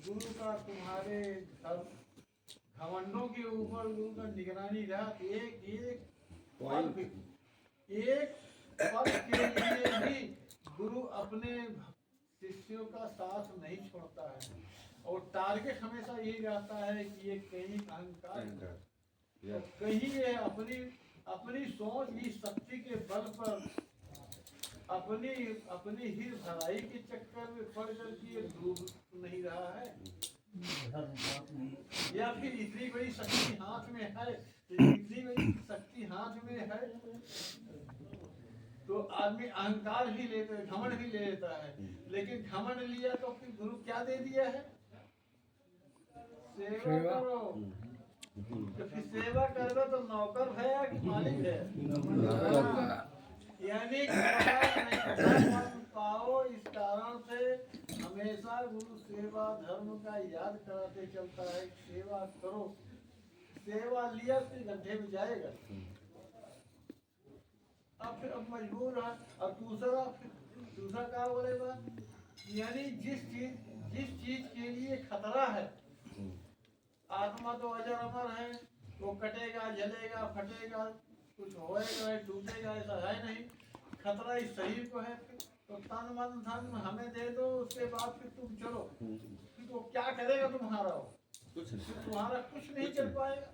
गुरु का तुम्हारे घमंडों के ऊपर गुरु का निगरानी रहा, एक पल के लिए भी गुरु अपने शिष्यों का साथ नहीं छोड़ता है, और टारगेट हमेशा यही रहता है कि ये कहीं अहंकार, कहीं ये अपनी सोच की शक्ति के बल पर अपनी ही भलाई के चक्कर में पड़ करके ये डूब नहीं रहा है, या फिर इतनी बड़ी शक्ति हाथ में है, इतनी बड़ी शक्ति हाथ में है तो आदमी अहंकार भी लेता है, घमंड भी ले लेता है। लेकिन घमंड लिया तो फिर गुरु क्या दे दिया है? सेवा करो। तो फिर सेवा करो तो नौकर है या कि मालिक है? यानी पाओ, इस कारण से हमेशा गुरु सेवा धर्म का याद कराते चलता है। सेवा करो, सेवा लिया फिर गड्ढे में जाएगा, अब फिर अब मजबूर है। और दूसरा क्या बोलेगा? यानी जिस चीज के लिए खतरा है, आत्मा तो अजर अमर है, वो कटेगा, जलेगा, फटेगा, कुछ होएगा, टूटेगा, ऐसा है नहीं। खतरा इस शरीर को है, तो तन मन धन हमें दे दो, उसके बाद फिर तुम चलो, फिर वो क्या करेगा तुम्हारा? कुछ नहीं, तुम्हारा कुछ नहीं चल पाएगा।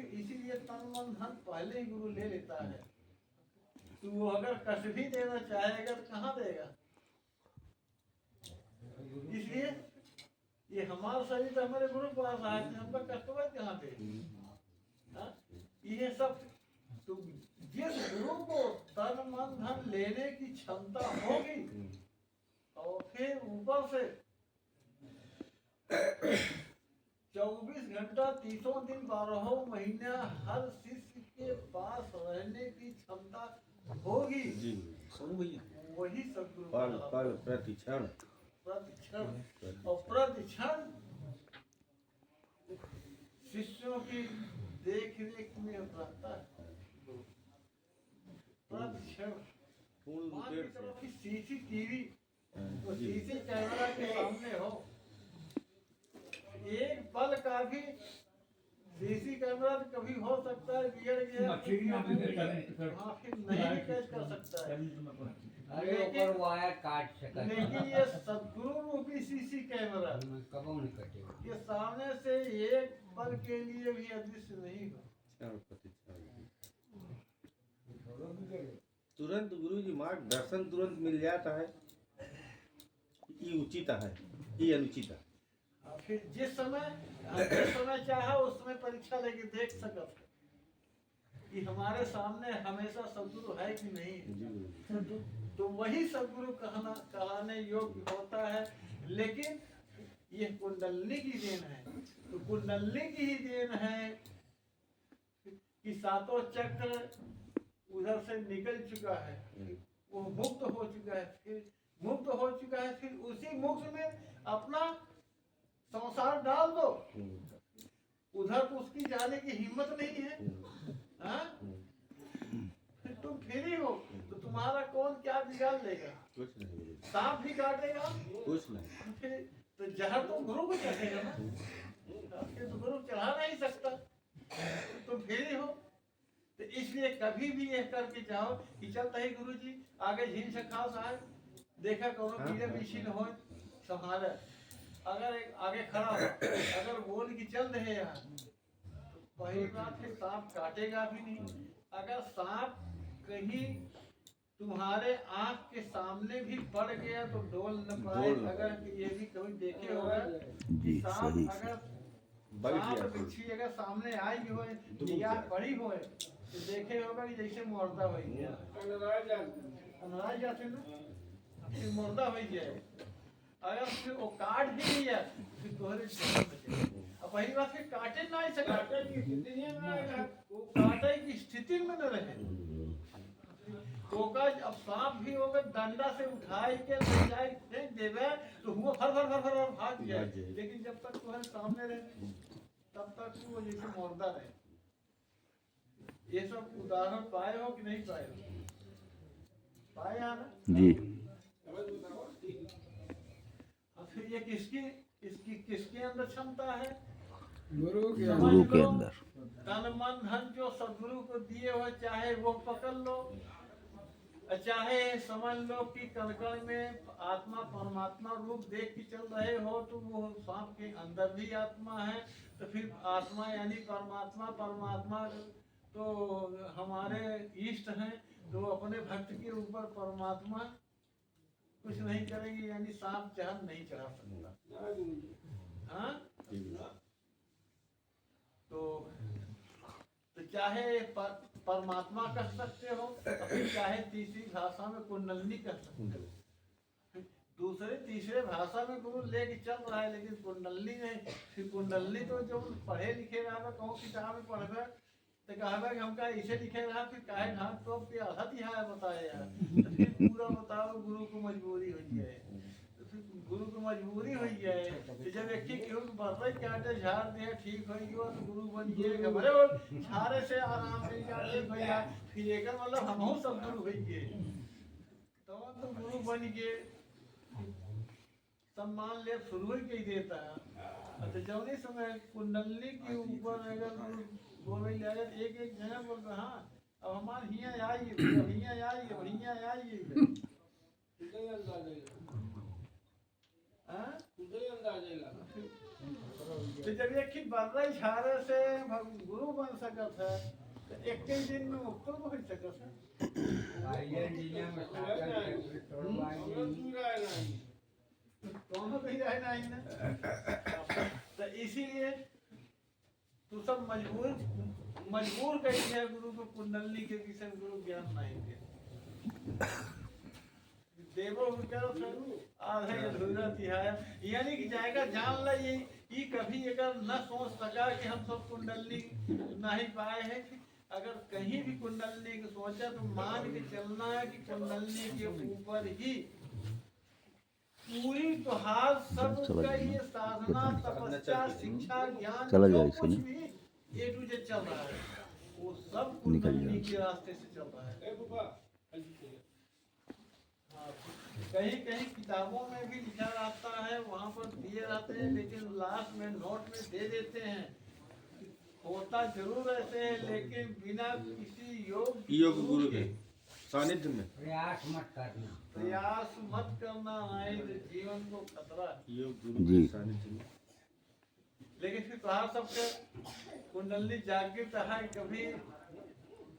इसीलिए तन मन धन पहले ही गुरु ले लेता है। तो वो अगर कष्ट भी देना चाहेगा तो कहाँ देगा? इसलिए ये हमारा शरीर तो हमारे गुरु पास आए थे, हमका कष्ट कहाँ पे? ये सब तो जिस गुरु को तन मन धन लेने की क्षमता होगी, और फिर ऊपर से 24 घंटा 30 दिन 12 महीना हर शिष्य के पास रहने की क्षमता होगी, वही सदगुरु प्रतिक्षण और प्रतिक्षण शिष्यों की देख रेख में रहता है। प्रतिक्षण सीसीटीवी तो सीसी कैमरा के सामने हो, एक पल का भी सीसी कैमरा कभी हो सकता है बिगड़ गया, हाँ फिर नहीं कैच कर सकता है, लेकिन ये सदगुरु रूपी सीसी कैमरा ये सामने से एक पल के लिए भी अदृश्य नहीं हो। तुरंत गुरु जी मार्गदर्शन तुरंत मिल जाता है, ये उचित है, ये अनुचित है। फिर जिस समय चाहा उस समय परीक्षा लेके देख सकत कि हमारे सामने हमेशा सदगुरु है कि नहीं, तो वही सदगुरु कहलाने योग्य होता है। लेकिन ये कुंडली की देन है, तो कुंडली की ही देन है कि सातों चक्र उधर से निकल चुका है, वो मुक्त हो चुका है, फिर उसी मुक्त में अपना संसार डाल दो, उधर तो उसकी जाने की हिम्मत नहीं है, फिर तुम फ्री हो तो तुम्हारा कौन क्या बिगाड़ लेगा? कुछ नहीं, सांप भी काटेगा, कुछ नहीं, फिर तो जहर तो गुरु को चढ़ेगा ना, फिर तो गुरु चढ़ा नहीं सकता, तुम फ्री हो। तो इसलिए कभी भी यह करके जाओ कि चलता ही गुरु जी आगे झील से खास आए, देखा करो कीड़े बिछी न हो, संभाले। अगर एक आगे खड़ा हो, अगर बोल की चल रहे यहाँ, तो पहली बात है सांप काटेगा भी नहीं। अगर सांप कहीं तुम्हारे आंख के सामने भी पड़ गया तो डोल न पाए। अगर ये भी कभी देखे होगा कि सांप अगर बिच्छी अगर सामने आई हो या पड़ी हो तो देखे होगा कि जैसे मुर्दा हो गया, नाराज जाते ना, मुर्दा हो जाए। अगर फिर वो काट भी लिया फिर तोहरे अब पहली बात फिर काटे ना ही सका, वो काटे की स्थिति में न रहे। अब सांप भी होगा डंडा से उठाए के ले जाए फेंक देवे तो हुआ फर फर फर फर भाग जाए, लेकिन जब तक तुम्हारे सामने रहे तब तक वो जैसे मुर्दा रहे। ये सब उदाहरण पाए हो कि नहीं पाए हो? पाए ना जी। फिर ये इसकी किसके अंदर क्षमता है? गुरु के समझ गुरु के लो, अंदर। तन मन धन जो सदगुरु को दिए हुए चाहे वो पकड़ लो, चाहे समझ लो कि कण में आत्मा परमात्मा रूप देख के चल रहे हो, तो वो सांप के अंदर भी आत्मा है। तो फिर आत्मा यानी परमात्मा तो हमारे इष्ट हैं, तो अपने भक्त के ऊपर परमात्मा कुछ नहीं करेंगे, यानी सांप चांद नहीं चढ़ा सकता। हाँ, तो चाहे परमात्मा कह सकते हो, चाहे तीसरी भाषा में कुंडलनी कह सकते हो। दूसरे तीसरे भाषा में गुरु लेके चल रहा है, लेकिन कुंडलनी नहीं। फिर कुंडलनी तो जो पढ़े लिखे रहा, कहूँ किताब में पढ़े तो कहा कि हमका ऐसे लिखे रहा, फिर काहे ढाक तो आपके आधा तिहार बताए यार, तो फिर पूरा बताओ। गुरु को मजबूरी हो जाए, तो फिर गुरु को मजबूरी हो जाए, तो जब एक केहू बर्रे काटे झाड़ दे ठीक हो गयो, तो गुरु बन गए घबरे हो झाड़े से आराम से जाते भैया। फिर एक मतलब हम सब गुरु हो गए, तो गुरु बन गए, सम्मान ले शुरू ही देता है। तो जौने समय कुंडली के ऊपर अगर बोले जाए, एक जगह बोल रहा, हाँ अब हमारे हिया आइए, हिया आइए। तो जब एक ही बर्रा झाड़े से गुरु बन सकत है, तो एक ही दिन में मुक्त हो सकत है। दोनों भी रहना ही ना। तो इसीलिए तो सब मजबूर कर दिया गुरु को कुंडली के विषय गुरु ज्ञान नहीं दे। देवो आधे अधूरा तिहाया, यानी कि जाएगा जान ला ये कभी अगर न सोच सका कि हम सब कुंडली नहीं पाए हैं, अगर कहीं भी कुंडली को सोचा तो मान के चलना है कि कुंडली के ऊपर ही पूरी तो हाल सब का ये साधना तपस्या शिक्षा ज्ञान जो कुछ भी ए टू जेड चल रहा है, वो सब कुंडली के रास्ते से चल रहा है। कहीं कहीं किताबों में भी लिखा रहता है, वहाँ पर दिए रहते हैं, लेकिन लास्ट में नोट में दे देते हैं। होता जरूर ऐसे है, लेकिन बिना किसी योग गुरु के सानिध्य में प्रयास मत करना, नहीं तो जीवन को खतरा। योग गुरु के सानिध्य में। लेकिन फिर कहा सबके कुंडली जागृत है, कभी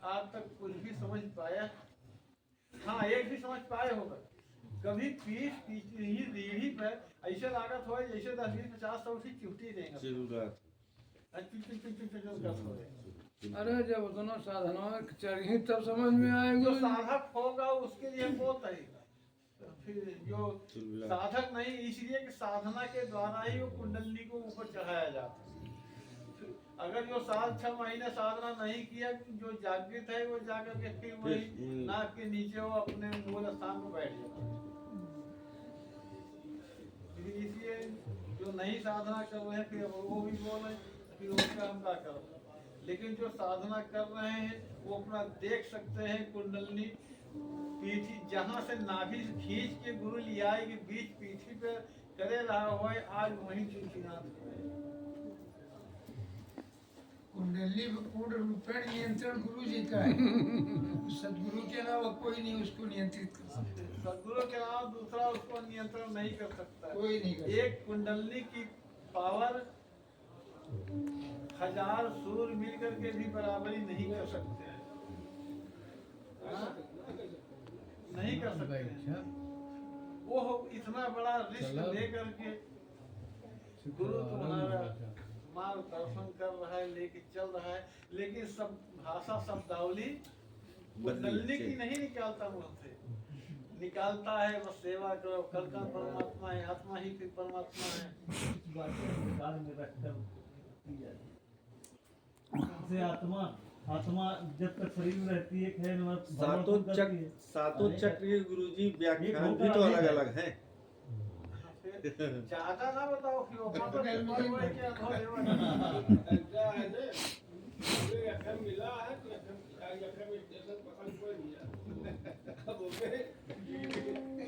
आज तक कुछ भी समझ पाया? हाँ, एक भी समझ पाए होगा। कभी पीठ ही रीढ़ी पर ऐसे लागत हो जैसे 10 20 50 100 की चिमटी देंगे। अरे जब दोनों साधनाएं चढ़ी तब समझ में आएंगे। जो साधक होगा उसके लिए बहुत है, फिर जो साधक नहीं, इसलिए कि साधना के द्वारा ही वो कुंडली को ऊपर चढ़ाया जाता है। अगर जो 7-6 महीने साधना नहीं किया, जो जागृत है वो जाकर के फिर वही नाक के नीचे वो अपने मूल स्थान में बैठ जाता है। इसलिए जो नहीं साधना कर रहे हैं फिर वो भी बोल रहे हैं, फिर उसका हम क्या करें। लेकिन जो साधना कर रहे हैं वो अपना देख सकते हैं कुंडली पीठी जहाँ से नाभि से खींच के गुरु लिया है कि बीच पीठी पे करे रहा हो, आज वही चुनचुनात कुंडली पूर्ण रूपेण नियंत्रण गुरु जी का है। सदगुरु के अलावा कोई नहीं उसको नियंत्रित कर सकता। सदगुरु के अलावा दूसरा उसको नियंत्रण नहीं कर सकता। कोई नहीं कर एक कुंडली की पावर 1000 सूर्य मिलकर के भी बराबरी नहीं कर सकते हैं। नहीं कर सकते। वो इतना बड़ा रिस्क लेकर के गुरु तुम्हारा मार्गदर्शन कर रहा है, लेके चल रहा है, लेकिन सब भाषा शब्दावली कुंडली की नहीं निकालता, मुंह से निकालता है बस सेवा करो। कल का परमात्मा है, आत्मा ही फिर परमात्मा है। आत्मा जब तक शरीर में रहती है, सातों चक्र के गुरुजी व्याख्यान भी तो अलग अलग हैं। ज्यादा ना बताओ कि वो मिला है।